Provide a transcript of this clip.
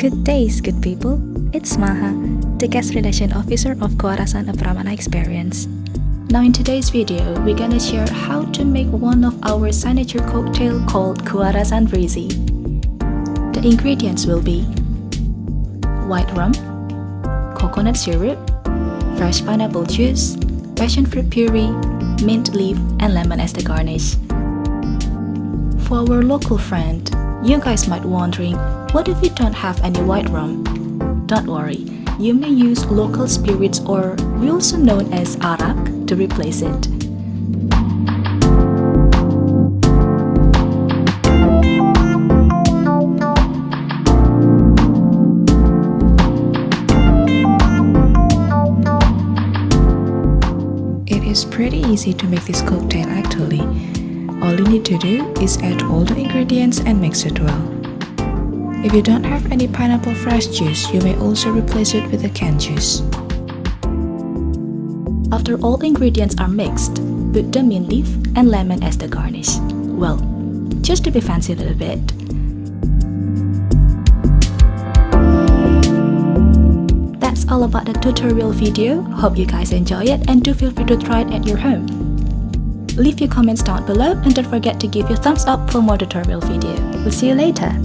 Good days, good people. It's Maha, the guest relation officer of Kuwarasan Experience. Now in today's video, we're gonna share how to make one of our signature cocktail called Kuwarasan Brizzy. The ingredients will be white rum, coconut syrup, fresh pineapple juice, passion fruit puree, mint leaf, and lemon as the garnish. For our local friend, you guys might wondering, what if you don't have any white rum? Don't worry, you may use local spirits, or we also known as Arak, to replace it. It is pretty easy to make this cocktail actually. All you need to do is add all the ingredients and mix it well. If you don't have any pineapple fresh juice, you may also replace it with a canned juice. After all ingredients are mixed, put the mint leaf and lemon as the garnish. Well, just to be fancy a little bit. That's all about the tutorial video. Hope you guys enjoy it and do feel free to try it at your home. Leave your comments down below and don't forget to give your thumbs up for more tutorial video. We'll see you later.